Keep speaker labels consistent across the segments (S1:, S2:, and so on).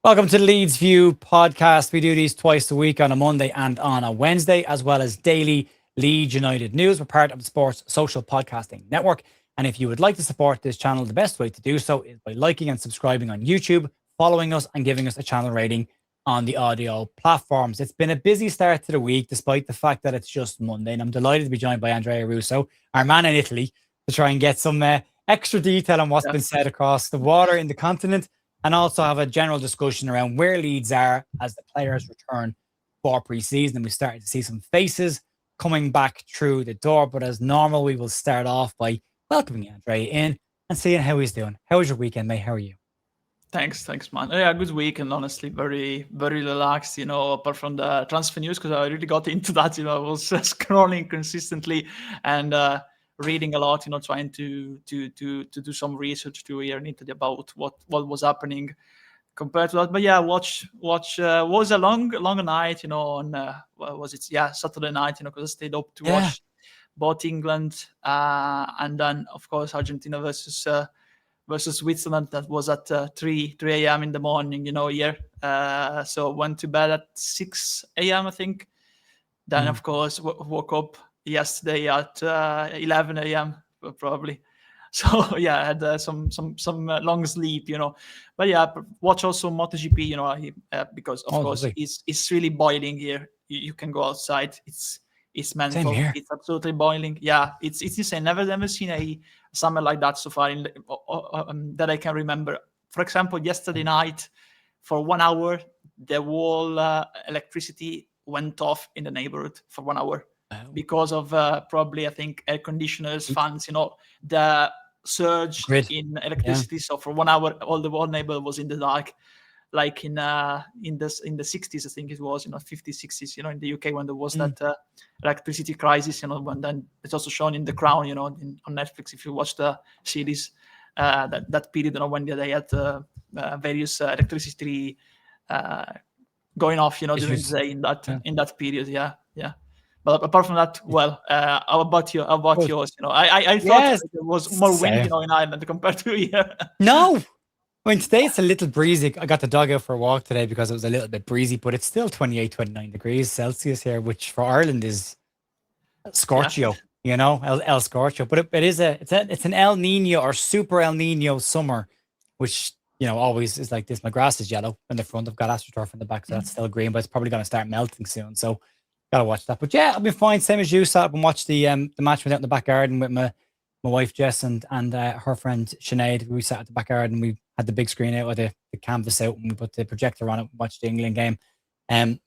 S1: Welcome to the Leeds View podcast. We do these twice a week on a Monday and on a Wednesday, as well as daily Leeds United news. We're part of the Sports Social Podcasting Network. And if you would like to support this channel, the best way to do so is by liking and subscribing on YouTube, following us and giving us a channel rating on the audio platforms. It's been a busy start to the week, despite the fact that it's just Monday. And I'm delighted to be joined by Andrea Russo, our man in Italy, to try and get some extra detail on what's been said across the water in the continent, and also have a general discussion around where Leeds are as the players return for pre-season. And we started to see some faces coming back through the door. But as normal, we will start off by welcoming Andrea in and seeing how he's doing. How was your weekend, mate? How are you?
S2: Thanks, man. Yeah, good week, and honestly, very, very relaxed. Apart from the transfer news, because I really got into that. I was scrolling consistently and reading a lot. Trying to do some research to hear into about what was happening compared to that. But yeah, watch was a long night. On what was it? Yeah, Saturday night. Because I stayed up to watch both England and then of course Argentina versus Switzerland. That was at 3 a.m. in the morning, here. So went to bed at 6 a.m. I think. Then of course woke up yesterday at 11 a.m. probably. So yeah, I had some long sleep, But yeah, watch also MotoGP, because of course it's really boiling here. You can go outside. It's mental. It's absolutely boiling. Yeah, it's insane. Never seen a summer like that so far that I can remember. For example, yesterday night, for 1 hour, the whole electricity went off in the neighborhood for 1 hour because of probably, I think, air conditioners, fans. The surge in electricity. So for 1 hour, all the whole neighborhood was in the dark. Like in the 60s, I think it was, 50s, 60s, in the UK when there was that electricity crisis, when then it's also shown in The Crown, on Netflix, if you watch the series, that period, when they had various electricity going off, during the day in that period. Yeah. But apart from that, well, how about you? How about yours? I thought there was more wind, in Ireland compared to here.
S1: No. I mean, today it's a little breezy. I got the dog out for a walk today because it was a little bit breezy, but it's still 28, 29 degrees Celsius here, which for Ireland is scorchio, El Scorchio. But it's an El Nino or super El Nino summer, which, always is like this. My grass is yellow in the front. I've got AstroTurf in the back, so that's still green, but it's probably going to start melting soon. So gotta watch that. But yeah, I've been fine. Same as you. Sat up and watched the match. Went out in the back garden with my wife Jess and her friend Sinead. We sat at the back garden. We had the big screen out with the canvas out, and we put the projector on it and watched the England game,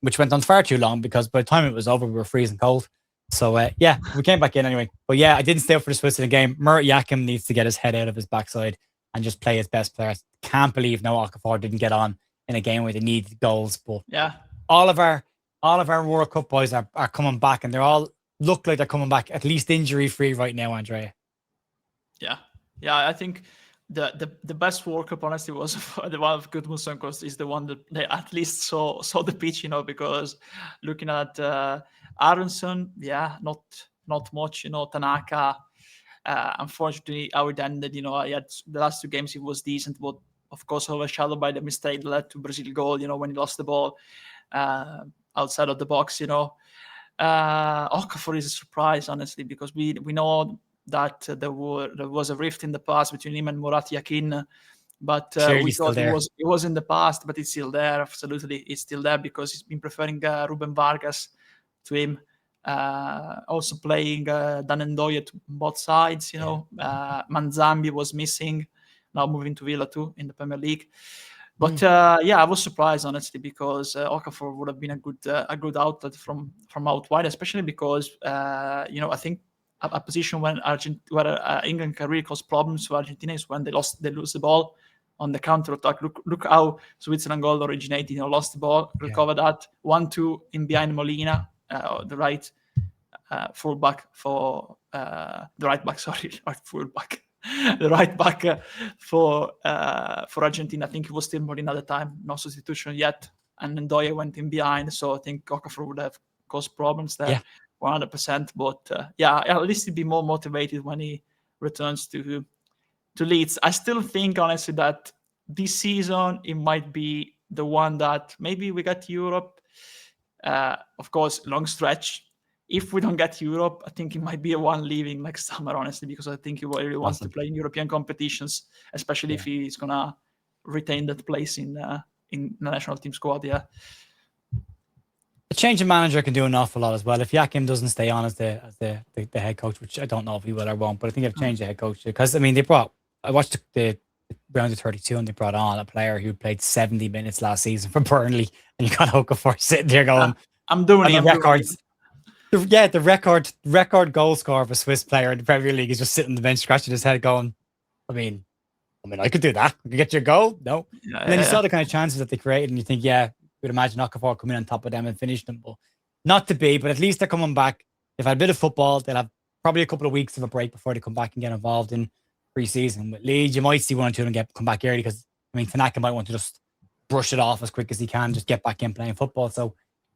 S1: which went on far too long because by the time it was over, we were freezing cold. So yeah, we came back in anyway. But yeah, I didn't stay up for the Switzerland game. Murat Yakin needs to get his head out of his backside and just play his best players. Can't believe Okafor didn't get on in a game where they needed goals. But
S2: yeah,
S1: all of our World Cup boys are coming back, and they all look like they're coming back at least injury free right now, Andrea.
S2: Yeah, I think the best World Cup, honestly, was the one of Gudmundsson, because is the one that they at least saw the pitch, because looking at Aronson, not much, Tanaka, unfortunately, how it ended, I had the last two games, it was decent, but of course overshadowed by the mistake that led to Brazil goal, when he lost the ball outside of the box, Okafor is a surprise, honestly, because we know that there was a rift in the past between him and Murat Yakin, but we thought it was in the past, but it's still there. Absolutely, it's still there because he's been preferring Ruben Vargas to him. Also playing Dan Ndoye to both sides. Manzambi was missing, now moving to Villa too in the Premier League. But I was surprised, honestly, because Okafor would have been a good outlet from out wide, especially because I think a position where England can really cause problems for Argentina is when they lose the ball on the counter attack. Look how Switzerland goal originated. Lost the ball, recovered that 1-2 in behind Molina, the right fullback for the right back. Sorry, right fullback. The right back for Argentina. I think it was still Molina at the time. No substitution yet, and Ndoye went in behind. So I think Okafor would have caused problems there.
S1: Yeah.
S2: 100%, but at least he'd be more motivated when he returns to Leeds. I still think, honestly, that this season it might be the one that maybe we get Europe. Of course, long stretch. If we don't get Europe, I think it might be a one leaving next summer, honestly, because I think he really wants to play in European competitions, especially if he's gonna retain that place in the national team squad. Yeah.
S1: A change of manager can do an awful lot as well. If Yakim doesn't stay on as the head coach, which I don't know if he will or won't, but I think they've changed the head coach because I mean I watched the round of 32 and they brought on a player who played 70 minutes last season for Burnley, and you got Okafor sitting there going,
S2: "I'm doing it."
S1: Records. The record goal scorer of a Swiss player in the Premier League is just sitting on the bench scratching his head, going, I mean, I could do that. I could get you a goal. No, and then you saw the kind of chances that they created, and you think, yeah. Would imagine Okafor coming on top of them and finish them, but not to be. But at least they're coming back. They've had a bit of football. They'll have probably a couple of weeks of a break before they come back and get involved in pre-season. With Leeds, you might see one or two of them come back early because I mean Tanaka might want to just brush it off as quick as he can, just get back in playing football. So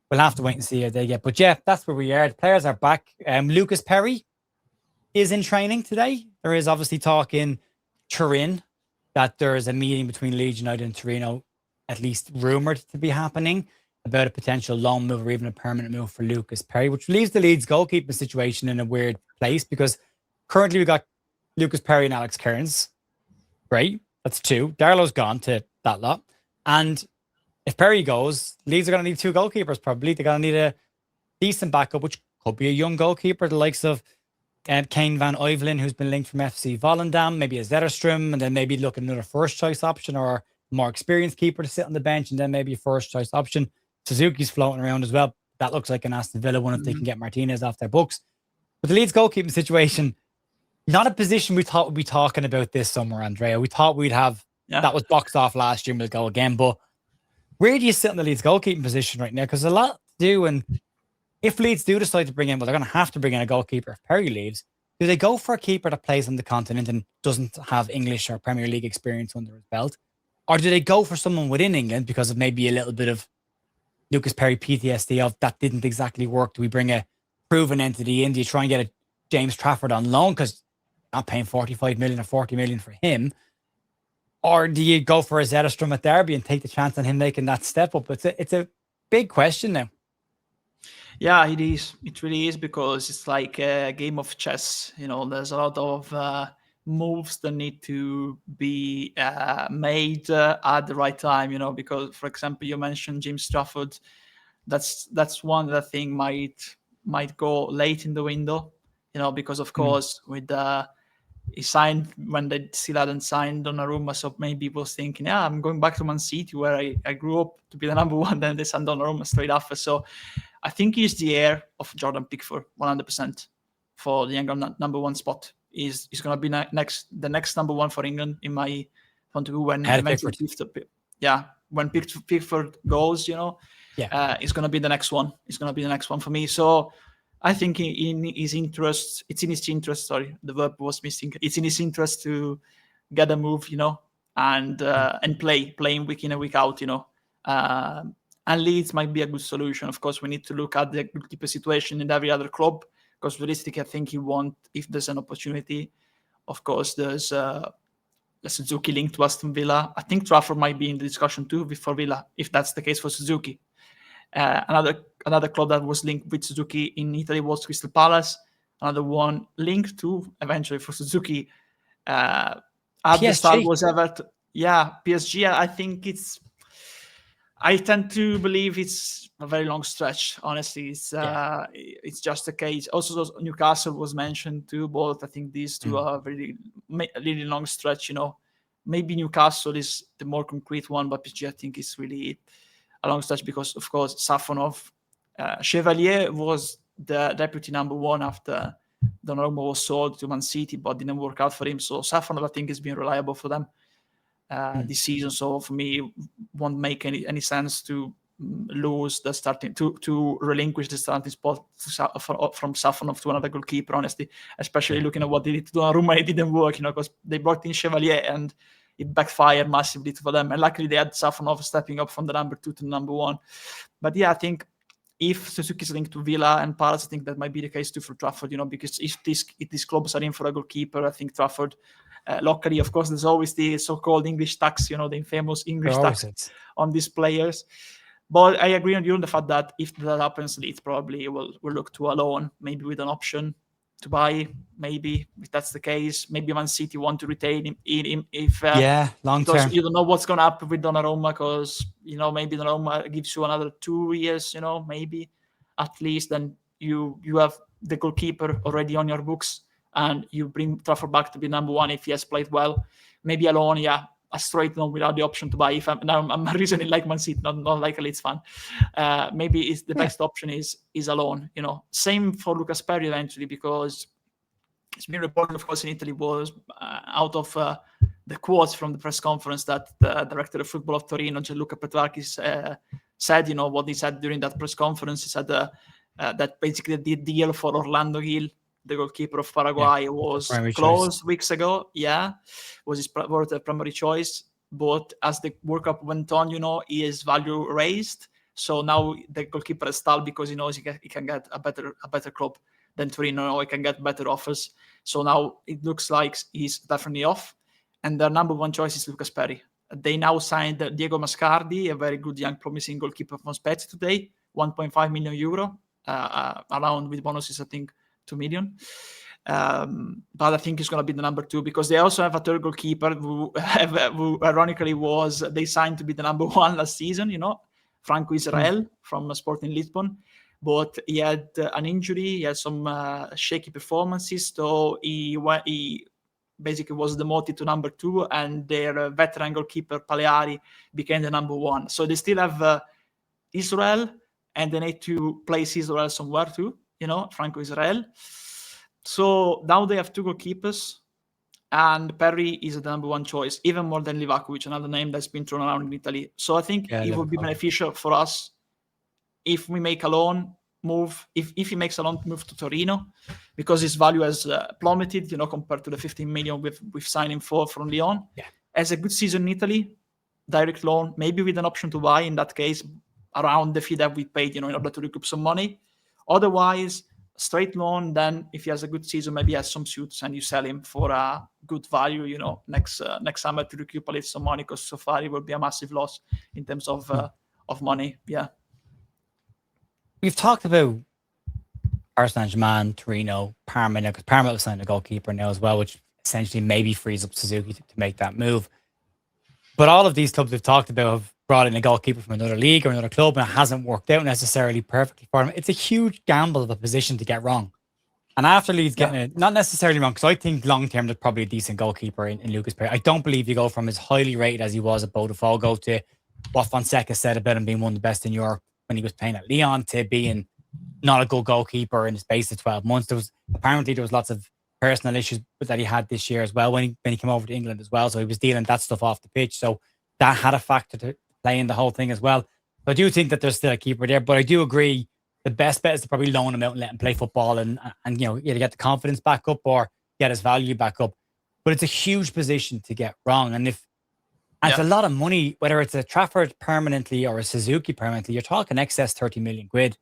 S1: we'll have to wait and see how they get. But yeah, that's where we are. The players are back. Lucas Perry is in training today. There is obviously talk in Turin that there is a meeting between Leeds United and Torino, at least rumored to be happening, about a potential loan move or even a permanent move for Lucas Perry, which leaves the Leeds goalkeeper situation in a weird place because currently we've got Lucas Perry and Alex Kearns. Great. That's two. Darlow's gone to that lot. And if Perry goes, Leeds are going to need two goalkeepers probably. They're going to need a decent backup, which could be a young goalkeeper, the likes of Kane van Uyvelen, who's been linked from FC Volendam, maybe a Zetterstrom, and then maybe look at another first choice option or more experienced keeper to sit on the bench, and then maybe a first choice option. Suzuki's floating around as well. That looks like an Aston Villa one if they can get Martinez off their books. But the Leeds goalkeeping situation, not a position we thought we'd be talking about this summer, Andrea. We thought we'd have that was boxed off last year and we'll go again. But where do you sit in the Leeds goalkeeping position right now? Because a lot to do, and if Leeds do decide to bring in, well, they're going to have to bring in a goalkeeper if Perry leaves. Do they go for a keeper that plays on the continent and doesn't have English or Premier League experience under his belt? Or do they go for someone within England because of maybe a little bit of Lucas Perry PTSD of that didn't exactly work? Do we bring a proven entity in? Do you try and get a James Trafford on loan because you're not paying 45 million or 40 million for him? Or do you go for a Zetterstrom at Derby and take the chance on him making that step up? It's a big question now.
S2: Yeah, it is. It really is, because it's like a game of chess. You know, there's a lot of moves that need to be made at the right time. You know, because for example, you mentioned James Trafford. That's one that I think might go late in the window. You know, because of course with he signed when they still hadn't signed Donnarumma, so maybe he was thinking, yeah, I'm going back to Man City where I grew up to be the number one. Then they signed Donnarumma straight after. So I think he's the heir of Jordan Pickford 100% for the England number one spot. He's going to be the next number one for England in my point of view when eventually when Pickford goes, you know, it's going to be the next one. It's going to be the next one for me. So I think in his interest, it's in his interest. Sorry, the verb was missing. It's in his interest to get a move, you know, and playing week in and week out, you know. And Leeds might be a good solution. Of course, we need to look at the goalkeeper situation in every other club, because realistically, I think he won't, if there's an opportunity. Of course, there's a Suzuki link to Aston Villa. I think Trafford might be in the discussion too for Villa, if that's the case for Suzuki. Another club that was linked with Suzuki in Italy was Crystal Palace. Another one linked to eventually for Suzuki at the start was Everton. Yeah, PSG. I think I tend to believe it's a very long stretch. Honestly, it's just a case. Also, Newcastle was mentioned too. Both I think these two are really long stretch. You know, maybe Newcastle is the more concrete one, but PSG I think is really a long stretch because, of course, Safonov, Chevalier was the deputy number one after Donnarumma was sold to Man City, but didn't work out for him. So Safonov, I think, has been reliable for them this season. So for me, won't make any sense to lose the starting to relinquish the starting spot from Safonov to another goalkeeper. Honestly, especially looking at what they did to Donnarumma, it didn't work. You know, because they brought in Chevalier and it backfired massively for them. And luckily, they had Safonov stepping up from the number 2 to the number 1. But yeah, I think if Suzuki is linked to Villa and Palace, I think that might be the case too for Trafford. You know, because if these clubs are in for a goalkeeper, I think Trafford locally. Of course, there's always the so-called English tax, the infamous English tax on these players. But I agree on you on the fact that if that happens, Leeds probably will look to a loan, maybe with an option to buy. Maybe if that's the case, maybe Man City want to retain him if
S1: long
S2: because
S1: term.
S2: you don't know what's going to happen with Donnarumma, because maybe Donnarumma gives you another 2 years, maybe at least. Then you have the goalkeeper already on your books, and you bring Trafford back to be number one if he has played well. Maybe alone, a straight loan without the option to buy. If I'm reasoning like Man City, not like a Leeds fan. Maybe it's the best option is a loan. Same for Lucas Perry eventually, because it's been reported, of course, in Italy was out of the quotes from the press conference that the director of football of Torino, Gianluca Petrarchi, said. What he said during that press conference. He said that basically the deal for Orlando Gil, the goalkeeper of Paraguay, was closed weeks ago. Was his primary choice. But as the World Cup went on, his value raised. So now the goalkeeper is stalled because he knows he can get a better club than Torino. He can get better offers. So now it looks like he's definitely off. And their number one choice is Lucas Perry. They now signed Diego Mascardi, a very good young promising goalkeeper from Spezia today, 1.5 million euro, around with bonuses, I think 2 million. But I think he's going to be the number two, because they also have a third goalkeeper who ironically they signed to be the number one last season, Franco Israel from Sporting Lisbon. But he had an injury, he had some shaky performances, so he basically was demoted to number two, and their veteran goalkeeper Paleari became the number one. So they still have Israel, and they need to place Israel somewhere too, Franco Israel. So now they have two goalkeepers, and Perry is the number one choice, even more than Livakovic, another name that's been thrown around in Italy. So I think it would be beneficial for us if we make a loan move, if he makes a loan move to Torino, because his value has plummeted, compared to the 15 million we've signed him for from Lyon. As a good season in Italy, direct loan, maybe with an option to buy, in that case, around the fee that we paid, in order to recoup some money. Otherwise, straight loan, then if he has a good season, maybe he has some suits and you sell him for a good value, next summer to recuperate some money, because so far it will be a massive loss in terms of money.
S1: We've talked about Paris Saint-Germain, Torino, Parma, because Parma have signed a goalkeeper now as well, which essentially maybe frees up Suzuki to make that move. But all of these clubs we've talked about have brought in a goalkeeper from another league or another club, and it hasn't worked out necessarily perfectly for them. It's a huge gamble of a position to get wrong. And after Leeds getting it, not necessarily wrong, because I think long-term there's probably a decent goalkeeper in Lucas Perry. I don't believe you go from as highly rated as he was at Botafogo to what Fonseca said about him being one of the best in Europe when he was playing at Lyon, to being not a good goalkeeper in the space of 12 months. There was lots of personal issues that he had this year as well when he came over to England as well. So he was dealing that stuff off the pitch. So that had a factor to play in the whole thing as well. So I do think that there's still a keeper there, but I do agree the best bet is to probably loan him out and let him play football and either get the confidence back up or get his value back up. But it's a huge position to get wrong. And it's a lot of money, whether it's a Trafford permanently or a Suzuki permanently, you're talking excess 30 million quid.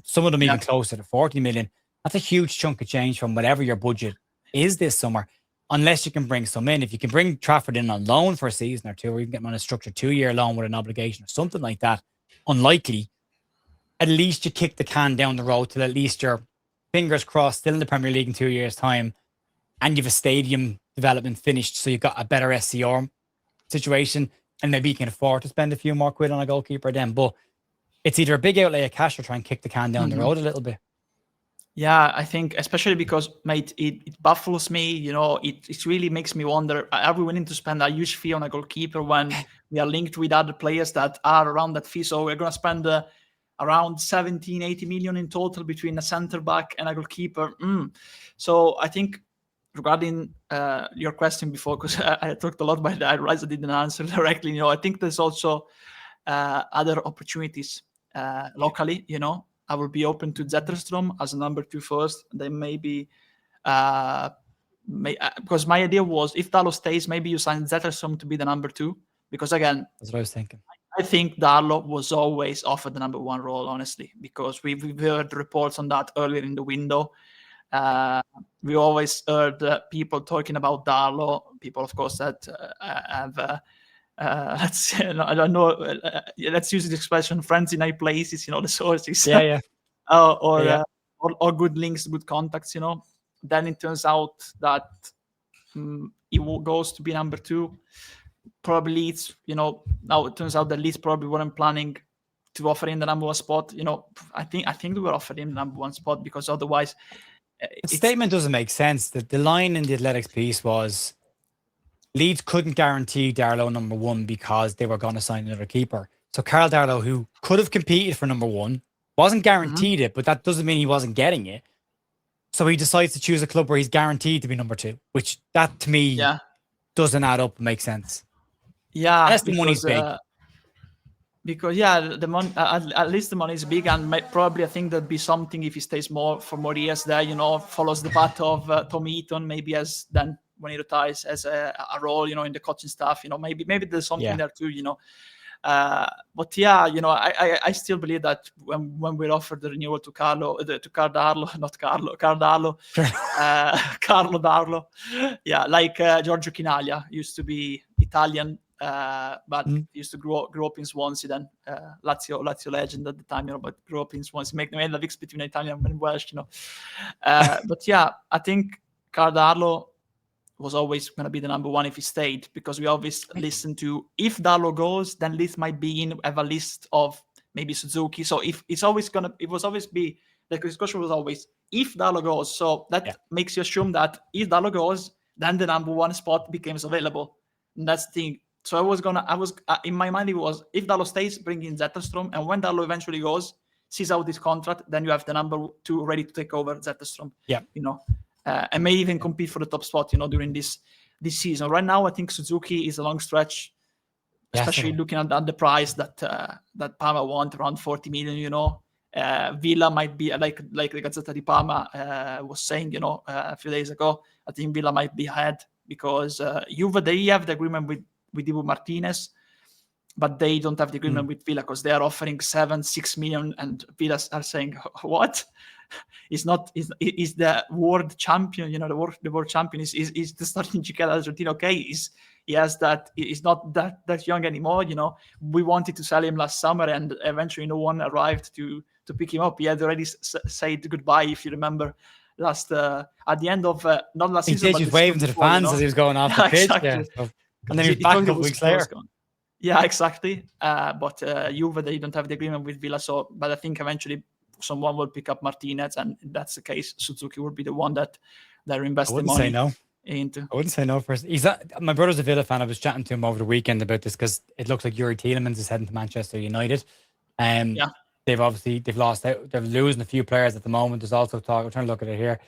S1: Some of them even closer to 40 million. That's a huge chunk of change from whatever your budget is this summer, unless you can bring some in. If you can bring Trafford in on loan for a season or two, or you can get him on a structured 2-year loan with an obligation or something like that, unlikely. At least you kick the can down the road till at least you're, fingers crossed, still in the Premier League in 2 years' time, and you've a stadium development finished, so you've got a better SCR situation, and maybe you can afford to spend a few more quid on a goalkeeper then. But it's either a big outlay of cash or try and kick the can down the road a little bit.
S2: Yeah, I think especially because, mate, it baffles me. It really makes me wonder, are we willing to spend a huge fee on a goalkeeper when we are linked with other players that are around that fee? So we're going to spend around 17, 80 million in total between a center back and a goalkeeper. So I think regarding your question before, because I talked a lot, but I realized I didn't answer directly. I think there's also other opportunities locally. I will be open to Zetterstrom as a number 2 first. Then maybe, because my idea was, if Dallo stays, maybe you sign Zetterstrom to be the number 2. Because again,
S1: that's what I was thinking.
S2: I think Dallo was always offered the number 1 role, honestly, because we've heard reports on that earlier in the window. We always heard people talking about Darlow. People, of course, that have let's I don't know. Let's use the expression "friends in high places." The sources.
S1: Yeah.
S2: Or good links, good contacts. Then it turns out that he goes to be number 2. Probably Leeds. Now it turns out that Leeds probably weren't planning to offer him the number 1 spot. I think they were offering him the number 1 spot, because otherwise,
S1: The statement doesn't make sense. The line in the Athletics piece was Leeds couldn't guarantee Darlow number 1 because they were going to sign another keeper. So Carl Darlow, who could have competed for number 1, wasn't guaranteed it, but that doesn't mean he wasn't getting it. So he decides to choose a club where he's guaranteed to be number 2, which that to me doesn't add up and make sense.
S2: Yeah,
S1: unless the money's big.
S2: Because the money, at least the money is big, and probably I think there'd be something if he stays for more years there. Follows the path of Tom Eaton, maybe as then when he retires as a role, in the coaching staff. Maybe there's something there too. But I still believe that when we're offered the renewal to Carlo Darlow, like Giorgio Chinaglia used to be Italian. But used to grow up in Swansea, then Lazio legend at the time, but grew up in Swansea, made the mix between Italian and Welsh, But I think Carl Darlow was always going to be the number 1 if he stayed, because we always listen to, if Darlow goes, then Leeds might be have a list of maybe Suzuki. So if it's always the discussion was always if Darlow goes. So that makes you assume that if Darlow goes, then the number 1 spot becomes available. And that's the thing. So in my mind, it was, if Darlow stays, bring in Zetterstrom, and when Darlow eventually goes, sees out his contract, then you have the number 2 ready to take over Zetterstrom. And may even compete for the top spot, during this season. Right now, I think Suzuki is a long stretch, especially looking at the price that Parma want, around 40 million. Villa might be like the Gazzetta di Parma was saying, a few days ago. I think Villa might be ahead, because Juve, they have the agreement with Dibu Martinez, but they don't have the agreement with Villa, because they are offering 7-6 million, and Villa are saying, what? He's the world champion, the world champion is the starting Giocattolo Argentina. Okay, he's not that young anymore. We wanted to sell him last summer, and eventually no one arrived to pick him up. He had already said goodbye, if you remember. At the end of not last season,
S1: he was waving to the fans as he was going off the pitch.
S2: Exactly.
S1: And then he was back a couple weeks later.
S2: Yeah, exactly. But Juve, they don't have the agreement with Villa, but I think eventually someone will pick up Martinez, and if that's the case, Suzuki will be the one that they're investing money into.
S1: I wouldn't say no first. My brother's a Villa fan. I was chatting to him over the weekend about this, because it looks like Yuri Tielemans is heading to Manchester United. They've lost out. They're losing a few players at the moment. There's also talk. I'm trying to look at it here.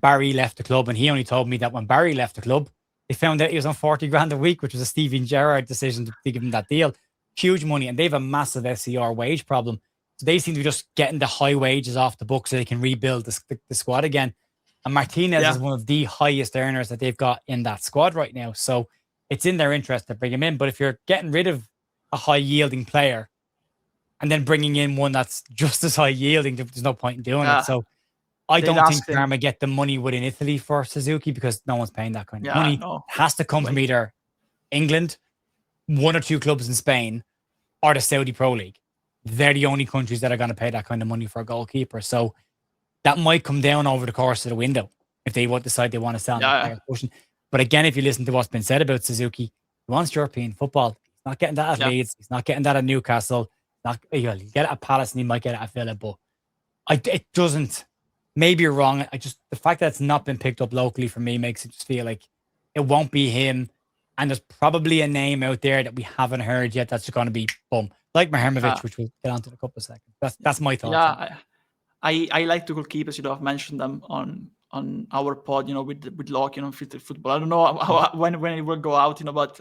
S1: Barry left the club, and he only told me that when Barry left the club, they found out he was on 40 grand a week, which was a Steven Gerrard decision to give him that deal. Huge money, and they have a massive SCR wage problem. So they seem to be just getting the high wages off the book so they can rebuild the squad again. And Martinez is one of the highest earners that they've got in that squad right now. So it's in their interest to bring him in. But if you're getting rid of a high yielding player and then bringing in one that's just as high yielding, there's no point in doing it. So I don't think Parma get the money within Italy for Suzuki, because no one's paying that kind of money. No. It has to come from either England, 1 or 2 clubs in Spain, or the Saudi Pro League. They're the only countries that are going to pay that kind of money for a goalkeeper. So that might come down over the course of the window if they decide they want to sell him. But again, if you listen to what's been said about Suzuki, he wants European football. He's not getting that at Leeds. He's not getting that at Newcastle. He'll get it at Palace, and he might get it at Villa. But it doesn't. Maybe you're wrong. The fact that it's not been picked up locally for me makes it just feel like it won't be him. And there's probably a name out there that we haven't heard yet that's going to be boom, like Mihajlovic, which we'll get onto in a couple of seconds. That's my thoughts.
S2: Yeah, I like the goalkeepers. I've mentioned them on our pod. With Locke, Unfiltered Football. I don't know when it will go out. But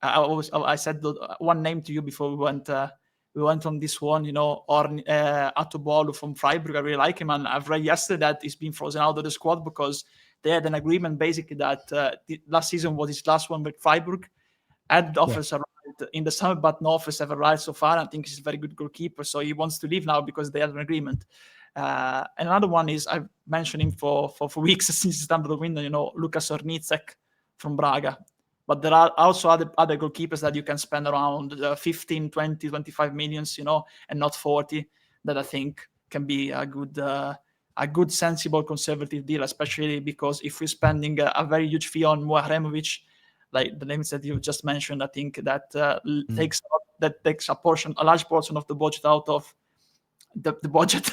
S2: I said one name to you before we went. We went on this one, Atobolu from Freiburg. I really like him, and I've read yesterday that he's been frozen out of the squad because they had an agreement basically that last season was his last one with Freiburg. And offers arrived in the summer, but no offers have arrived so far. I think he's a very good goalkeeper, so he wants to leave now because they had an agreement. And another one is, I've mentioned him for weeks since the start of the window, Lukas Ornicek from Braga. But there are also other goalkeepers that you can spend around 15, 20, 25 millions, and not 40, that I think can be a good, sensible, conservative deal, especially because if we're spending a very huge fee on Muharemovic, like the names that you just mentioned, I think that takes a large portion of the budget out of the budget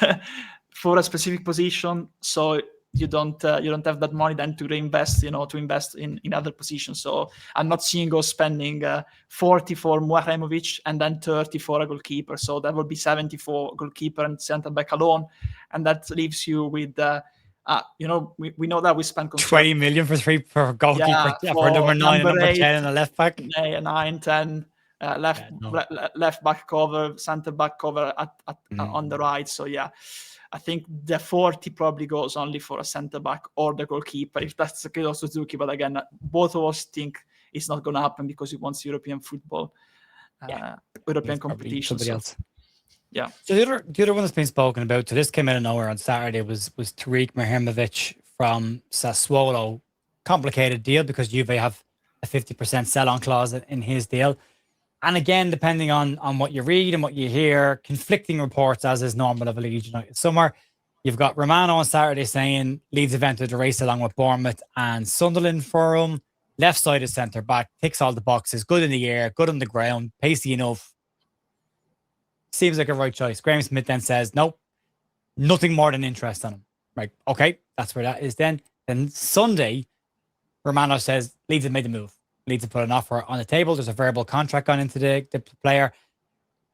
S2: for a specific position. So you don't have that money then to reinvest, to invest in other positions. So I'm not seeing us spending 40 for Muharemovic and then 30 for a goalkeeper. So that would be 70 for goalkeeper and centre back alone, and that leaves you with we know that we spend
S1: 20 million for goalkeeper, for number 9 and number 10 and a left back.
S2: 9, 10. Left back cover, centre back cover on the right. So yeah, I think the 40 probably goes only for a centre back or the goalkeeper, if that's the case of Suzuki. But again, both of us think it's not going to happen because he wants European football, European competition.
S1: Somebody else.
S2: Yeah.
S1: So the other one that's been spoken about, so this came out of nowhere on Saturday, was Tariq Muharemovic from Sassuolo. Complicated deal because Juve have a 50% sell-on clause in his deal. And again, depending on what you read and what you hear, conflicting reports, as is normal of a Leeds United summer. You've got Romano on Saturday saying Leeds have entered the race along with Bournemouth and Sunderland for him. Left-sided centre-back, ticks all the boxes, good in the air, good on the ground, pacey enough. Seems like a right choice. Graham Smith then says, nope, nothing more than interest on him. Right, okay, that's where that is then. Then Sunday, Romano says Leeds have made the move. Leeds have put an offer on the table. There's a verbal contract gone into the player.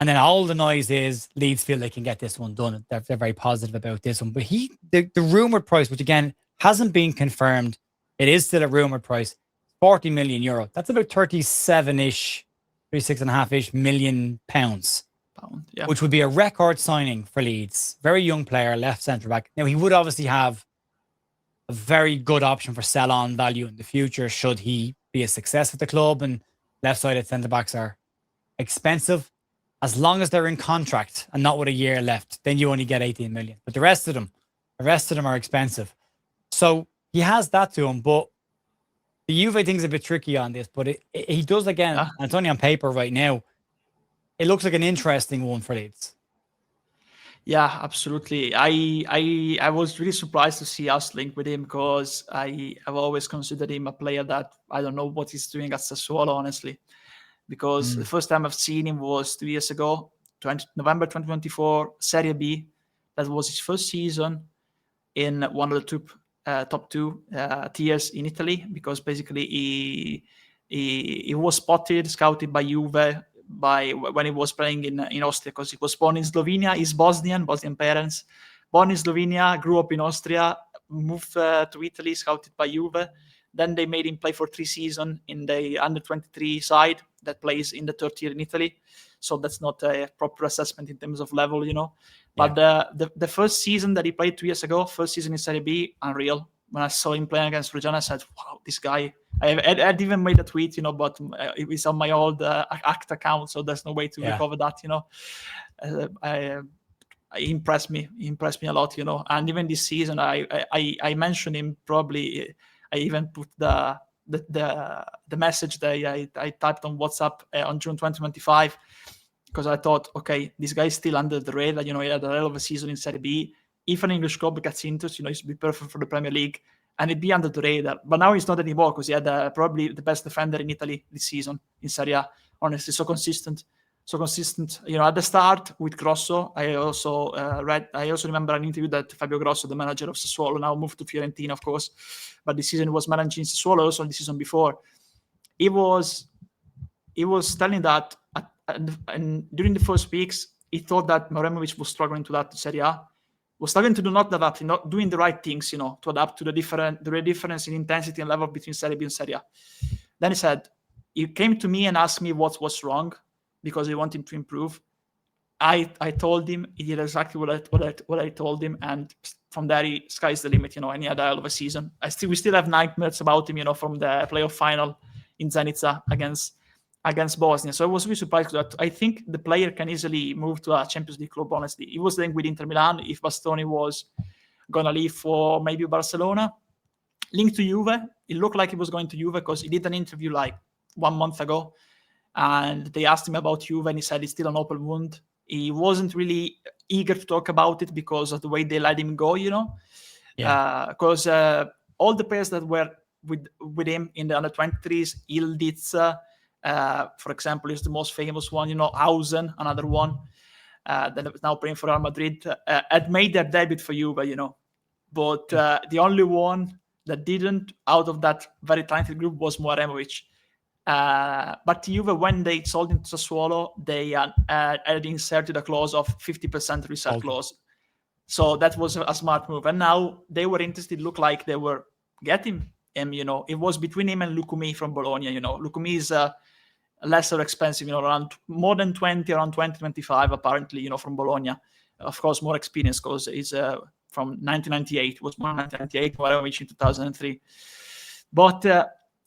S1: And then all the noise is Leeds feel they can get this one done. They're very positive about this one. But the rumoured price, which again hasn't been confirmed, it is still a rumoured price, 40 million euro. That's about 37-ish, 36.5-ish million pounds.
S2: Yeah.
S1: Which would be a record signing for Leeds. Very young player, left centre-back. Now, he would obviously have a very good option for sell-on value in the future should he be a success at the club, and left-sided centre-backs are expensive. As long as they're in contract and not with a year left, then you only get 18 million. But the rest of them are expensive. So he has that to him, but the Juve thing's a bit tricky on this, but he does again, and it's only on paper right now. It looks like an interesting one for Leeds.
S2: Yeah, absolutely. I was really surprised to see us linked with him because I've always considered him a player that I don't know what he's doing at Sassuolo, honestly. Because the first time I've seen him was 2 years ago, November 2024, Serie B. That was his first season in one of the top two tiers in Italy, because basically he was scouted by Juve when he was playing in Austria, because he was born in Slovenia. He's Bosnian parents, born in Slovenia, grew up in Austria, moved to Italy, scouted by Juve. Then they made him play for 3 seasons in the under-23 side that plays in the third tier in Italy. So that's not a proper assessment in terms of level, But the first season that he played 2 years ago, first season in Serie B, unreal. When I saw him playing against Reggiana, I said, wow, this guy. I'd even made a tweet, but it was on my old ACT account, so there's no way to recover that, He impressed me a lot, And even this season, I mentioned him probably. I even put the message that I typed on WhatsApp on June 2025, because I thought, okay, this guy is still under the radar. He had a hell of a season in Serie B. If an English club gets into it, he'd be perfect for the Premier League, and he'd be under the radar. But now he's not anymore, because he had probably the best defender in Italy this season in Serie A. Honestly, so consistent. At the start with Grosso, I also remember an interview that Fabio Grosso, the manager of Sassuolo, now moved to Fiorentina, of course, but this season he was managing Sassuolo, also the season before. He was telling that, and during the first weeks, he thought that Muharemovic was struggling to adapt to Serie A, was struggling to not adapt, not doing the right things, to adapt to the difference in intensity and level between Serie B and Serie A. Then he said, he came to me and asked me what was wrong, because he wanted to improve. I told him, he did exactly what I told him, and from there, sky's the limit, and he had a hell of a season. We still have nightmares about him, from the playoff final in Zenica against against Bosnia. So I was really surprised that I think the player can easily move to a Champions League club, honestly. He was then with Inter Milan. If Bastoni was going to leave for maybe Barcelona, linked to Juve, it looked like he was going to Juve because he did an interview like 1 month ago. And they asked him about Juve and he said it's still an open wound. He wasn't really eager to talk about it because of the way they let him go, Because all the players that were with him in the under 23s, Ildiz, for example, is the most famous one. Hausen, another one that is now playing for Real Madrid, had made their debut for Juve. But the only one that didn't out of that very talented group was Mouaremovic. But Juve, when they sold him to Sassuolo, they had inserted a clause of 50% resale clause. So that was a smart move. And now they were interested, looked like they were getting him, It was between him and Lukumi from Bologna, Lukumi is lesser expensive, around more than 20, around 20, 25, apparently, from Bologna. Of course, more experience because he's from 1998, was born in 1998, Mouaremovic in 2003. But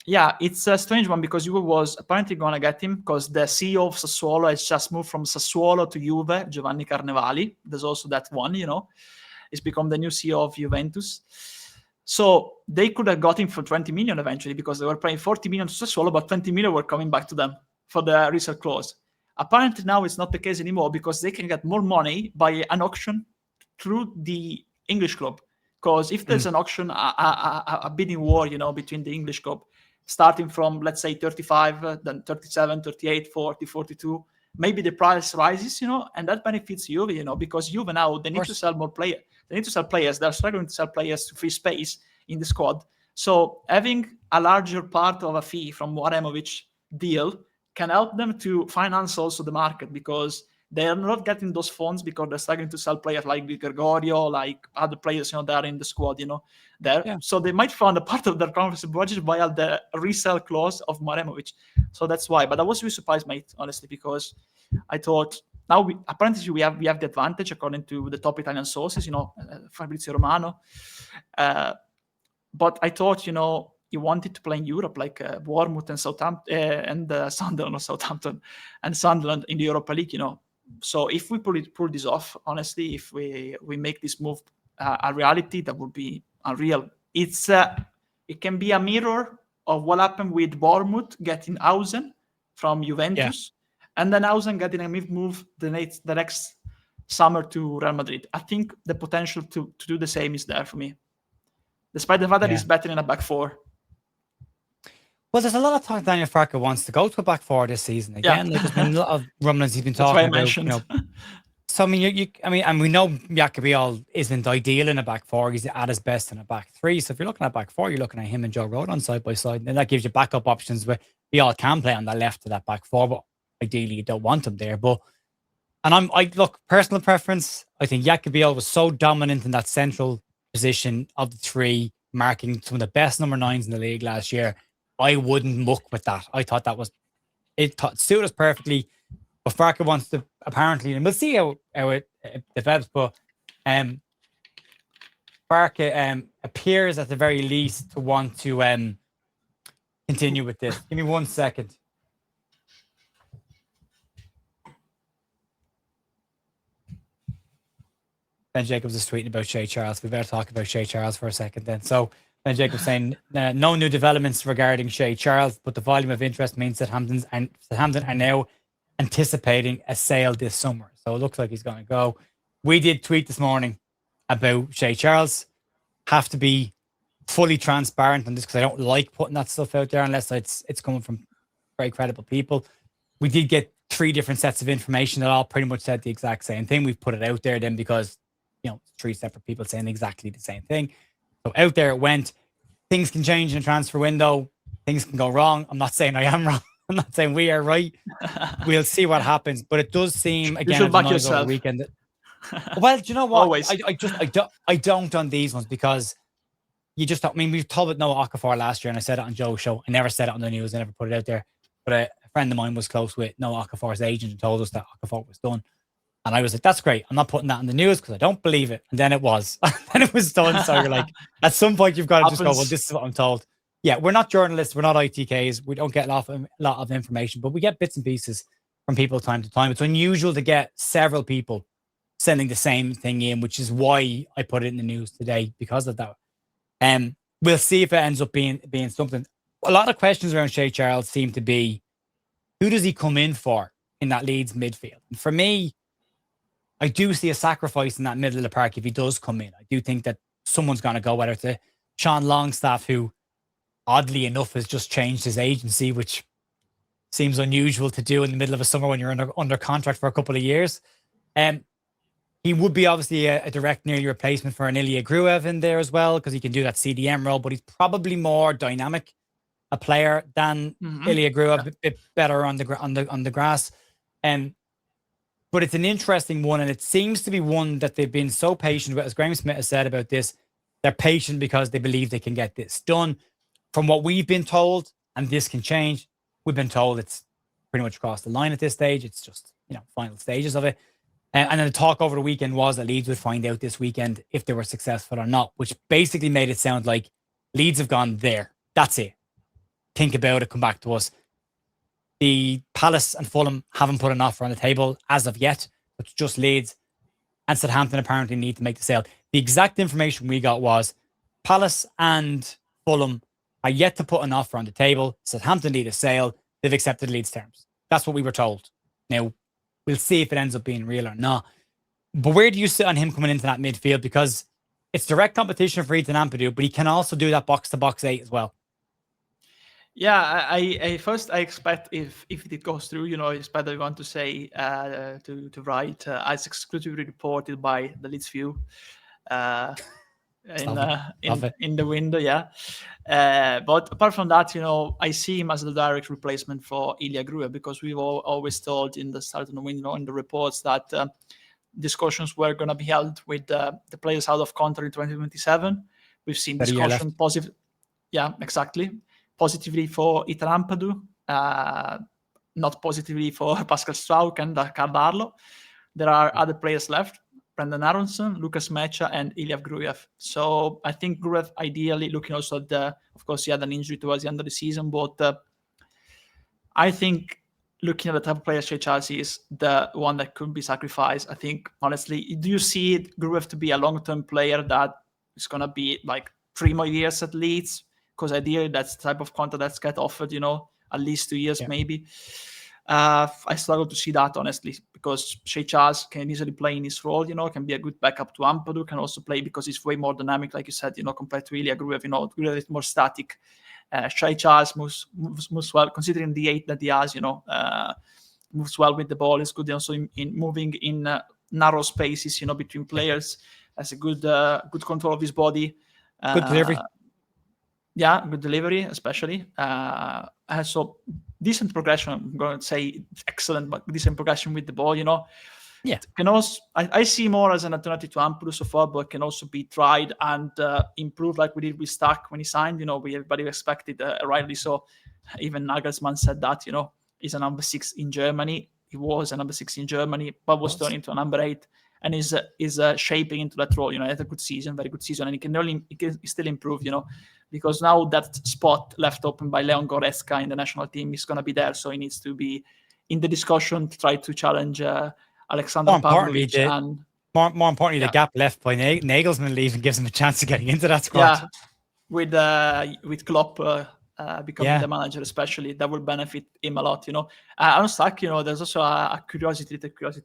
S2: yeah, it's a strange one because Juve was apparently going to get him because the CEO of Sassuolo has just moved from Sassuolo to Juve, Giovanni Carnevali. There's also that one, He's become the new CEO of Juventus. So they could have got him for 20 million eventually because they were paying 40 million to Sassuolo, but 20 million were coming back to them for the resale clause. Apparently now it's not the case anymore because they can get more money by an auction through the English club. Because if there's an auction, a bidding war, between the English club, starting from, let's say, 35, then 37, 38, 40, 42, maybe the price rises, and that benefits Juve, because Juve now, they need to sell more players. They need to sell players. They're struggling to sell players to free space in the squad. So having a larger part of a fee from Mouaremovic deal can help them to finance also the market because they are not getting those funds because they're struggling to sell players like Gregorio, like other players, that are in the squad, there. Yeah. So they might fund a part of their conference budget via the resale clause of Mouaremovic. So that's why. But I was really surprised, mate, honestly, because I thought now apparently we have the advantage according to the top Italian sources, Fabrizio Romano. But I thought, he wanted to play in Europe, like Bournemouth and Sunderland in the Europa League, So if we pull this off, honestly, if we make this move a reality, that would be unreal. It can be a mirror of what happened with Bournemouth getting Hausen from Juventus, and then Hausen getting a move the next summer to Real Madrid. I think the potential to do the same is there for me, despite the fact that he's better in a back four.
S1: Well, there's a lot of talk Daniel Farke wants to go to a back four this season again. Like, there's been a lot of rumblings he's been talking about. So I mean, and we know Jacobiol isn't ideal in a back four. He's at his best in a back three. So if you're looking at back four, you're looking at him and Joe Rodon side by side, and that gives you backup options where we all can play on the left of that back four, but ideally you don't want him there. I look, personal preference. I think Jacobiol was so dominant in that central position of the three, marking some of the best number 9s in the league last year. I wouldn't muck with that. I thought that was suited us perfectly. But Farke wants to apparently, and we'll see how it develops. But Farke appears at the very least to want to continue with this. Give me 1 second. Ben Jacobs is tweeting about Shea Charles. We better talk about Shea Charles for a second then. So Ben Jacobs saying no new developments regarding Shea Charles, but the volume of interest means that Southampton are now anticipating a sale this summer. So it looks like he's going to go. We did tweet this morning about Shea Charles. Have to be fully transparent on this because I don't like putting that stuff out there unless it's coming from very credible people. We did get 3 different sets of information that all pretty much said the exact same thing. We've put it out there then because 3 separate people saying exactly the same thing. So out there it went. Things can change in a transfer window. Things can go wrong. I'm not saying I am wrong. I'm not saying we are right. We'll see what happens. But it does seem, again,
S2: you should back yourself.
S1: Over the weekend. Well, do you know what?
S2: Always.
S1: I don't on these ones because you just don't. I mean, we've told it Noah Okafor last year, and I said it on Joe's show. I never said it on the news. I never put it out there. But a friend of mine was close with Noah Okafor's agent and told us that Okafor was done. And I was like, that's great. I'm not putting that in the news because I don't believe it. And then it was. Then it was done. So you're like, at some point, you've got to just go, well, this is what I'm told. Yeah, we're not journalists, we're not ITKs, we don't get a lot of information, but we get bits and pieces from people time to time. It's unusual to get several people sending the same thing in, which is why I put it in the news today because of that. We'll see if it ends up being something. A lot of questions around Shay Charles seem to be, who does he come in for in that Leeds midfield? And for me, I do see a sacrifice in that middle of the park if he does come in. I do think that someone's going to go, whether it's Sean Longstaff, who oddly enough has just changed his agency, which seems unusual to do in the middle of a summer when you're under contract for a couple of years. He would be obviously a direct nearly replacement for an Ilya Gruev in there as well, because he can do that CDM role, but he's probably more dynamic a player than Ilya Gruev, a bit better on the grass. But it's an interesting one, and it seems to be one that they've been so patient with. As Graham Smith has said about this, they're patient because they believe they can get this done. From what we've been told, and this can change, we've been told it's pretty much across the line at this stage. It's just, final stages of it. And then the talk over the weekend was that Leeds would find out this weekend if they were successful or not, which basically made it sound like Leeds have gone there. That's it. Think about it, come back to us. The Palace and Fulham haven't put an offer on the table as of yet. It's just Leeds, and Southampton apparently need to make the sale. The exact information we got was Palace and Fulham are yet to put an offer on the table. Southampton need a sale. They've accepted Leeds' terms. That's what we were told. Now, we'll see if it ends up being real or not. But where do you sit on him coming into that midfield? Because it's direct competition for Ethan Ampadu, but he can also do that box-to-box 8 as well.
S2: Yeah, I first I expect if it goes through, it's better going to say to write as exclusively reported by the Leeds View in the window, yeah. But apart from that, I see him as the direct replacement for Ilya Gruev, because we've always told in the start of the window in the reports that discussions were going to be held with the players out of contract in 2027. We've seen discussion positive. Yeah, exactly. Positively for Ethan Ampadu, not positively for Pascal Struijk and Cardarlo. There are other players left: Brendan Aronson, Lucas Mecha, and Ilya Gruev. So I think Gruev, ideally, looking also at of course, he had an injury towards the end of the season, but I think looking at the type of player Shay Charles is the one that could be sacrificed. I think, honestly, do you see Gruev to be a long-term player that is going to be like 3 more years at Leeds? Because ideally, that's the type of contract that's get offered, at least 2 years, maybe. I struggle to see that, honestly, because Shay Charles can easily play in his role, can be a good backup to Ampadu, can also play because he's way more dynamic, like you said, compared to Ilya Gruev. Gruev is more static. Shay Charles moves well, considering the 8 that he has, moves well with the ball. Is good also in moving in narrow spaces, between players. Has a good control of his body.
S1: Good delivery.
S2: Yeah, good delivery, especially. So decent progression. I'm going to say excellent, but decent progression with the ball.
S1: Yeah.
S2: Can also I see more as an alternative to Ampadu so far, but can also be tried and improved, like we did with Stack when he signed. Everybody expected, rightly so. Even Nagelsmann said that. He's a number 6 in Germany. He was a number 6 in Germany, but was turned into a number 8. And is shaping into that role. He had a good season, very good season, and he can still improve. Because now that spot left open by Leon Goretzka in the national team is going to be there, so he needs to be in the discussion to try to challenge Alexander Pavlovich. And
S1: more importantly, the gap left by Nagelsmann leaving gives him a chance of getting into that squad.
S2: Yeah, with Klopp becoming the manager, especially, that will benefit him a lot. On Stack, there's also a curiosity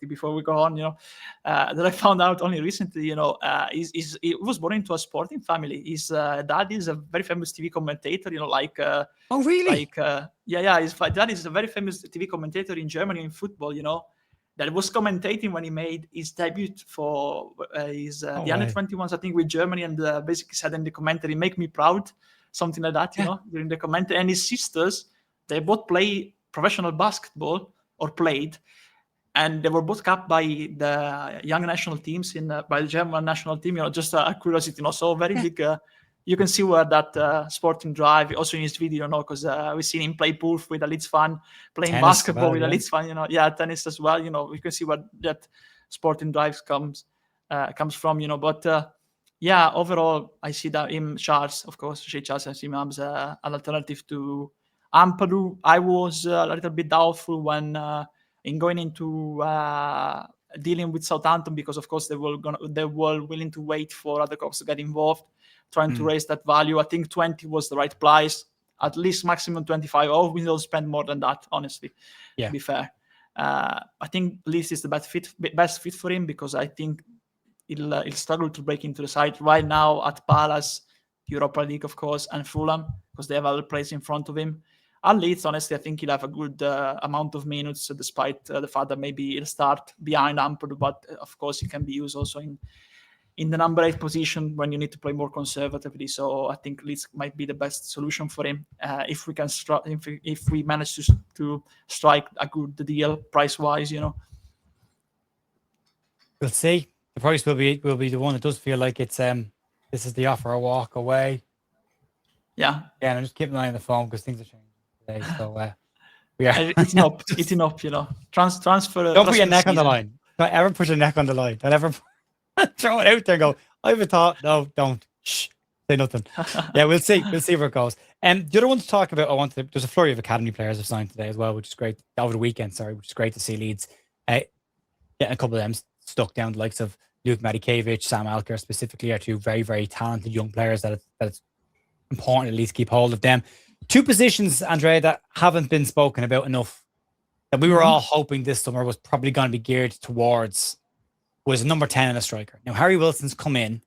S2: before we go on. That I found out only recently. He was born into a sporting family. His dad is a very famous TV commentator.
S1: Oh really?
S2: His dad is a very famous TV commentator in Germany in football. That was commentating when he made his debut for the under-21s, I think, with Germany, and basically said in the commentary, "Make me proud." Something like that, during the commentary. And his sisters, they both play professional basketball or played, and they were both capped by the young national teams by the German national team. Just a curiosity, so very big. You can see where that sporting drive, also in his video, because we've seen him play pool with a Leeds fan, playing tennis basketball with a Leeds fan. Tennis as well. We can see where that sporting drive comes from. But Yeah, overall, I see that him Charles, of course, Shea Charles, I see him as an alternative to Ampadu. I was a little bit doubtful when in going into dealing with Southampton, because of course they were willing to wait for other clubs to get involved, trying to raise that value. I think 20 was the right price, at least maximum 25. Oh, we don't spend more than that, honestly.
S1: Yeah.
S2: To be fair, I think Leeds is the best fit for him, because I think he'll struggle to break into the side right now at Palace, Europa League, of course, and Fulham, because they have other players in front of him. At Leeds, honestly, I think he'll have a good amount of minutes, despite the fact that maybe he'll start behind Ampadu, but of course he can be used also in the number 8 position when you need to play more conservatively. So I think Leeds might be the best solution for him if we can if we manage to strike a good deal price wise.
S1: We'll see. The price will be the one that does feel like it's this is the offer a walk away.
S2: Yeah.
S1: Yeah, and I'm just keeping an eye on the phone because things are changing today. So yeah,
S2: It's enough. It's enough. Transfer.
S1: Don't put your neck on the line. Don't ever put your neck on the line. Don't ever throw it out there and go, I have a thought. No, don't. Shh. Say nothing. Yeah, we'll see. We'll see where it goes. The other one to talk about, there's a flurry of academy players have signed today as well, which is great. Over the weekend, which is great to see Leeds. Getting a couple of them stuck down, the likes of Luke Madikevich, Sam Alker specifically, are two very, very talented young players that it's important at least keep hold of them. Two positions, Andrea, that haven't been spoken about enough, that we were all hoping this summer was probably going to be geared towards, was number 10 and a striker. Now, Harry Wilson's come in,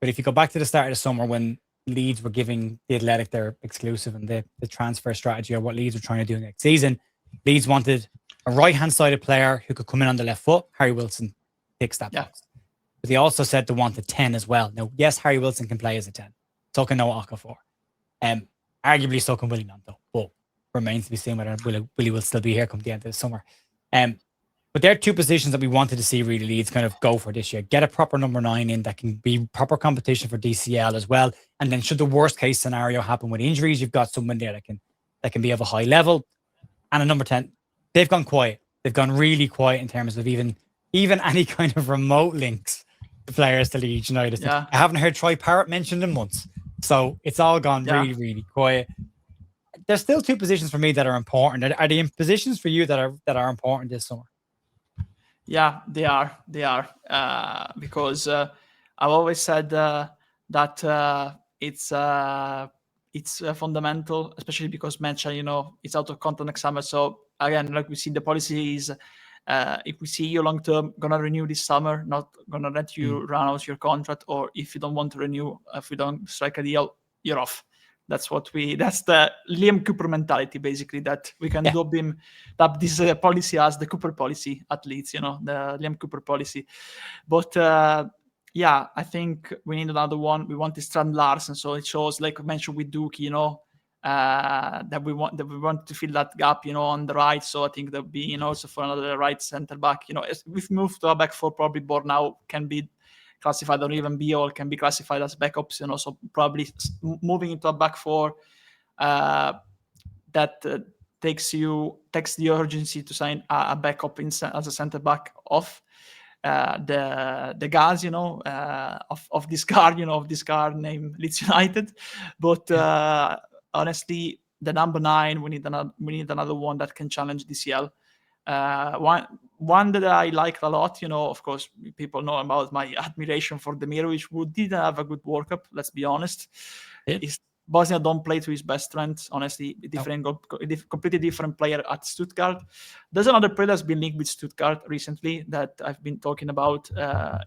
S1: but if you go back to the start of the summer when Leeds were giving the Athletic their exclusive and the transfer strategy or what Leeds were trying to do next season, Leeds wanted a right-hand-sided player who could come in on the left foot. Harry Wilson ticks that box. But they also said they wanted 10 as well. Now, yes, Harry Wilson can play as a 10. So can Noah Okafor. Arguably so can Willie Nanto, but remains to be seen whether Willie will still be here come the end of the summer. But there are two positions that we wanted to see really Leeds kind of go for this year. Get a proper number 9 in that can be proper competition for DCL as well. And then should the worst case scenario happen with injuries, you've got someone there that can be of a high level. And a number 10, they've gone quiet. They've gone really quiet in terms of even any kind of remote links to players to Leeds United. Yeah. I haven't heard Troy Parrott mentioned in months. So it's all gone really, really quiet. There's still two positions for me that are important. Are they in positions for you that are important this summer?
S2: Yeah, they are. They are because I've always said that it's fundamental, especially because Mencha, it's out of contract next summer. So again, like we see, the policy is if we see you long term, gonna renew this summer, not gonna let you run out your contract, or if you don't want to renew, if we don't strike a deal, you're off. That's the Liam Cooper mentality, basically, that we can dub him, that this policy as the Cooper policy at Leeds, the Liam Cooper policy. But I think we need another one. We want this Strand Larsen, so it shows, like I mentioned with Dookie, that we want to fill that gap, on the right. So I think there'll be, also for another right center back, we've moved to a back four, probably Bornau can be classified, or even Biol can be classified as backups, so probably moving into a back four that takes the urgency to sign a backup as a center back off the guys, of this car named Leeds United. But honestly, the number 9, we need another one that can challenge DCL. One that I like a lot, of course, people know about my admiration for Demirovic, who didn't have a good World Cup, let's be honest. Bosnia don't play to his best strengths, honestly. Completely different player at Stuttgart. There's another player that's been linked with Stuttgart recently that I've been talking about.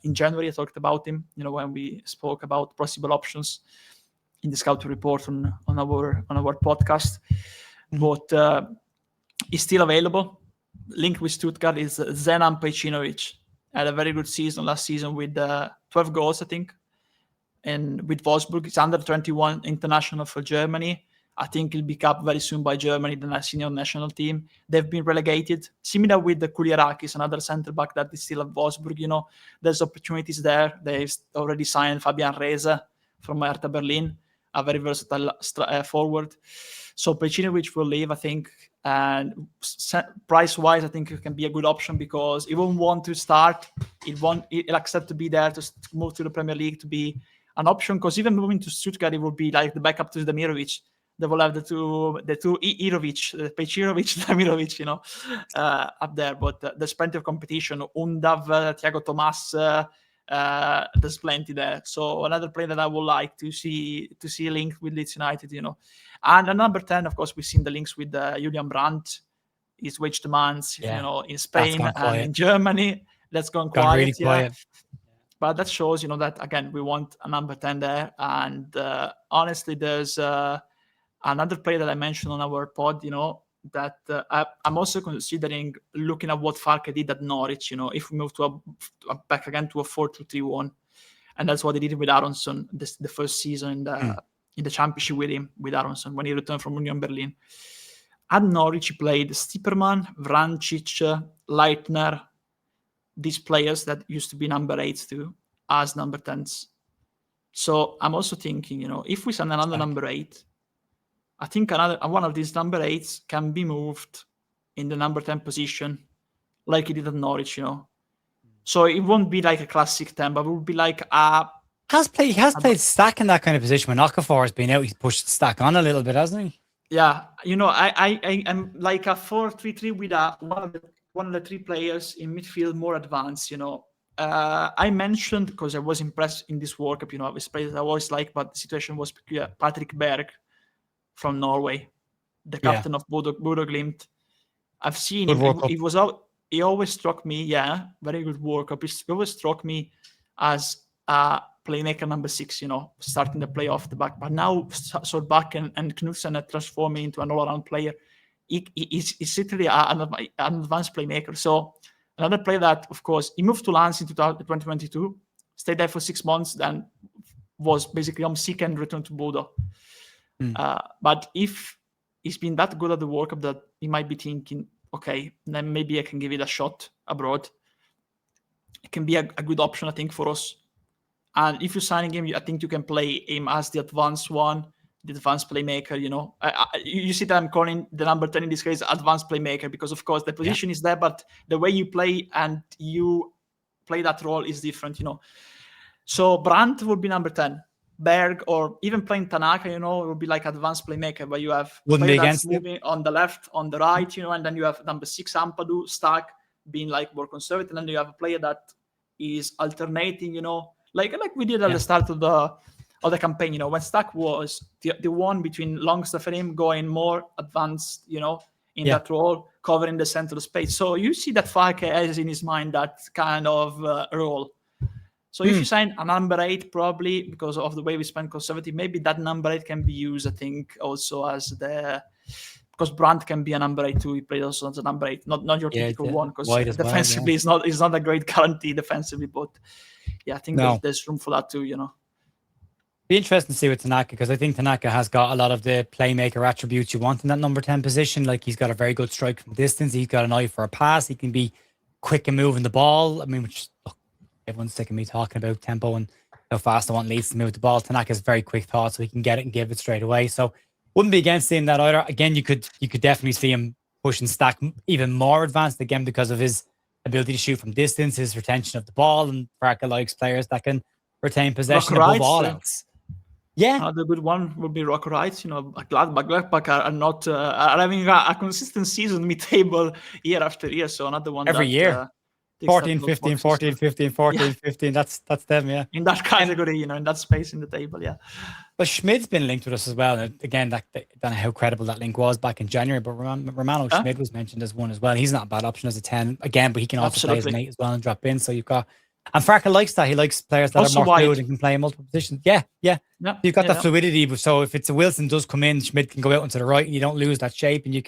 S2: In January, I talked about him, when we spoke about possible options in the Scout report on our podcast. But he's still available. Linked with Stuttgart is Zenan Pejcinovic. Had a very good season last season with 12 goals, I think. And with Wolfsburg, it's under 21 international for Germany. I think he'll be capped very soon by Germany, the senior national team. They've been relegated. Similar with the Kulierakis, another centre-back that is still at Wolfsburg. There's opportunities there. They've already signed Fabian Reese from Hertha Berlin, a very versatile forward. So Pejcinovic will leave, I think. And price-wise, I think it can be a good option because he won't want to start. He'll accept to be there to move to the Premier League to be an option. Because even moving to Stuttgart, it would be like the backup to Demirovic. They will have the two Irovic, Pechirovic, Demirovic, up there. But there's plenty of competition. Undav, Thiago Tomas, there's plenty there. So another player that I would like to see linked with Leeds United, And at number 10, of course, we've seen the links with Julian Brandt. His wage demands, in Spain and in Germany. That's gone quiet.
S1: Really quiet.
S2: But that shows, that, again, we want a number 10 there. And honestly, there's another player that I mentioned on our pod, that I'm also considering looking at what Farke did at Norwich, if we move to back again to a 4-2-3-1. And that's what they did with Aronson the first season in the championship with Aronson when he returned from Union Berlin. At Norwich, he played Stiepermann, Vrancic, Leitner, these players that used to be number 8s too, as number 10s. So I'm also thinking, if we send another number 8, I think one of these number 8s can be moved in the number 10 position, like he did at Norwich, So it won't be like a classic 10, but it would be like a...
S1: He has played Stack in that kind of position. When Okafor has been out, he's pushed Stack on a little bit, hasn't he?
S2: Yeah, I am like a 4-3-3 with one of the 3 players in midfield more advanced, I mentioned, because I was impressed in this World Cup, with players I always like, but the situation was peculiar. Patrick Berg from Norway, the captain of Bodo Glimt. I've seen him. He was out. He always struck me, very good World Cup. He always struck me as a playmaker number 6, starting the play off the back. But now Solbakken and Knudsen are transforming into an all-around player. He's literally an advanced playmaker. So another player that, of course, he moved to Lens in 2022, stayed there for 6 months, then was basically homesick and returned to Bodo. But if he's been that good at the World Cup that he might be thinking, okay, then maybe I can give it a shot abroad. It can be a good option, I think, for us. And if you're signing him, I think you can play him as the advanced one, the advanced playmaker, You see that I'm calling the number 10 in this case advanced playmaker because, of course, the position is there, but the way you play and you play that role is different, So Brandt would be number 10. Berg or even playing Tanaka, it would be like advanced playmaker, where you have player that's moving on the left, on the right, and then you have number 6 Ampadu, Stack being like more conservative, and then you have a player that is alternating, like we did at the start of the campaign, when Stack was the one between Longstaff and him going more advanced, in that role, covering the central space. So you see that Farke has in his mind that kind of role. So if you sign a number 8, probably because of the way we spend conservative, maybe that number 8 can be used, I think, also as because Brandt can be a number 8 too. He plays also as a number 8, not your typical one, because defensively it's not a great guarantee defensively, but I think there's room for that too,
S1: Be interesting to see with Tanaka, because I think Tanaka has got a lot of the playmaker attributes you want in that number 10 position. Like, he's got a very good strike from distance. He's got an eye for a pass. He can be quick and moving the ball. I mean, everyone's sick of me talking about tempo and how fast I want Leeds to move the ball. Tanaka's very quick thought, so he can get it and give it straight away. So wouldn't be against seeing that either. Again, you could definitely see him pushing Stack even more advanced, again, because of his ability to shoot from distance, his retention of the ball, and Farke likes players that can retain possession above all else. Yeah.
S2: Another good one would be Rock Wright. Gladbach are not are having a consistent season mid-table year after year. So another one
S1: every year. 14, 15, 14, 15, 14, 15. That's them, yeah.
S2: In that category, in that space in the table, yeah.
S1: But Schmid's been linked with us as well. And again, I don't know how credible that link was back in January, but Romano Schmid was mentioned as one as well. He's not a bad option as a 10 again, but he can also play as an 8 as well and drop in. So you've got, and Farke likes that. He likes players that also are more fluid and can play in multiple positions. Yeah. You've got that fluidity. So if it's a Wilson does come in, Schmid can go out onto the right, and you don't lose that shape, and they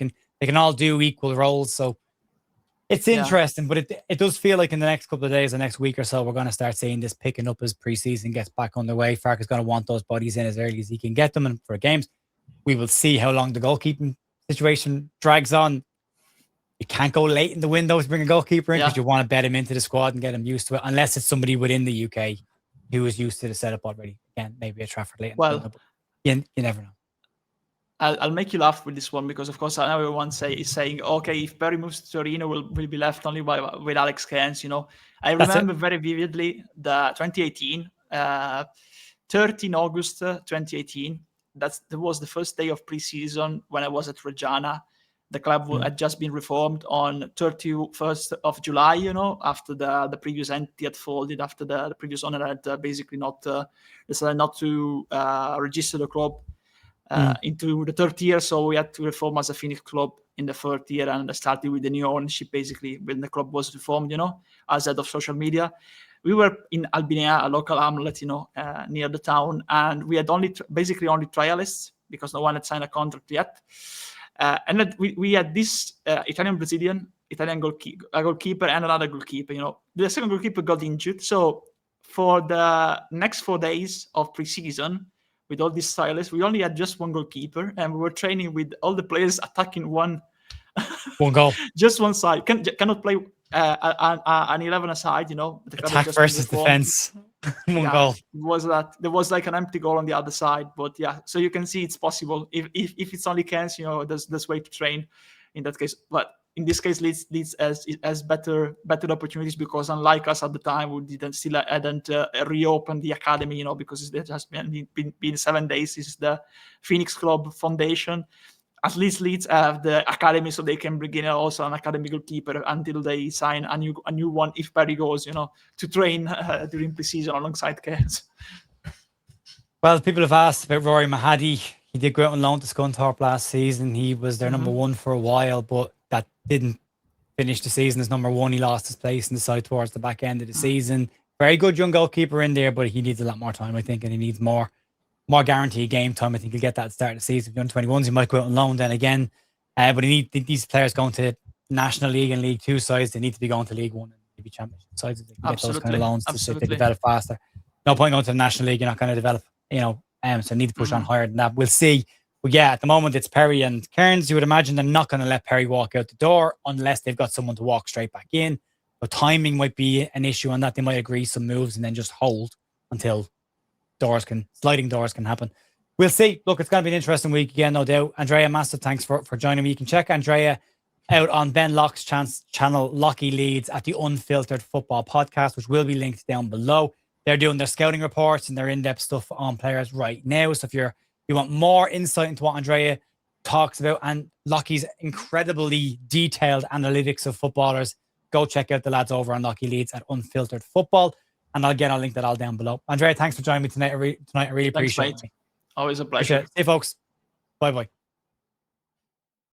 S1: can all do equal roles. So it's interesting, but it does feel like in the next couple of days, the next week or so, we're going to start seeing this picking up as preseason gets back underway. Farke's going to want those bodies in as early as he can get them. And for games, we will see how long the goalkeeping situation drags on. You can't go late in the window to bring a goalkeeper in because you want to bet him into the squad and get him used to it, unless it's somebody within the UK who is used to the setup already. Again, maybe a Trafford late.
S2: Well,
S1: you never know.
S2: I'll make you laugh with this one because, of course, everyone is saying, okay, if Perry moves to Torino, we'll be left only with Alex Cairns. I remember very vividly the 2018, 13 August 2018. That was the first day of preseason when I was at Reggiana. The club had just been reformed on 31st of July, after the previous entity had folded, after the previous owner had basically decided not to register the club into the third year. So we had to reform as a Phoenix club in the third year, and I started with the new ownership basically when the club was reformed, as head of social media. We were in Albinea, a local hamlet, near the town, and we had only trialists because no one had signed a contract yet. And then we had this Italian goalkeeper and another goalkeeper. The second goalkeeper got injured, so for the next 4 days of preseason, with all these stylists, we only had just one goalkeeper, and we were training with all the players attacking one
S1: goal,
S2: just one side. Cannot play an 11 aside. The
S1: attack versus defense. One goal.
S2: There was like an empty goal on the other side, but yeah. So you can see it's possible if it's only Cairns. There's way to train in that case, but. In this case, Leeds has better opportunities because unlike us at the time, we hadn't reopened the academy, because it has been 7 days. This is the Phoenix Club Foundation. At least Leeds have the academy, so they can bring in also an academy goalkeeper until they sign a new one if Perry goes, to train during preseason alongside Cairns.
S1: Well, people have asked about Rory Mahadi. He did go out on loan to Scunthorpe last season. He was their number one for a while, but that didn't finish the season as number one. He lost his place in the side towards the back end of the season. Very good young goalkeeper in there, but he needs a lot more time, I think, and he needs more guaranteed game time. I think he'll get that at the start of the season. If you're under 21s, he might go out on loan then again. But these players going to National League and League Two sides, they need to be going to League One and maybe Championship sides. They can get those kind of loans to develop faster. No point going to the National League, you're not going to develop, so need to push on higher than that. We'll see. But yeah, at the moment it's Perry and Cairns. You would imagine they're not going to let Perry walk out the door unless they've got someone to walk straight back in. But timing might be an issue on that. They might agree some moves and then just hold until sliding doors can happen. We'll see. Look, it's going to be an interesting week again, no doubt. Andrea, massive thanks for joining me. You can check Andrea out on Ben Locke's channel, Lockie Leeds, at the Unfiltered Football Podcast, which will be linked down below. They're doing their scouting reports and their in-depth stuff on players right now. So if you want more insight into what Andrea talks about and Lockie's incredibly detailed analytics of footballers, go check out the lads over on Lockie Leeds at Unfiltered Football. And I'll link that all down below. Andrea, thanks for joining me tonight. I really appreciate it.
S2: Always a pleasure.
S1: Hey, folks. Bye-bye.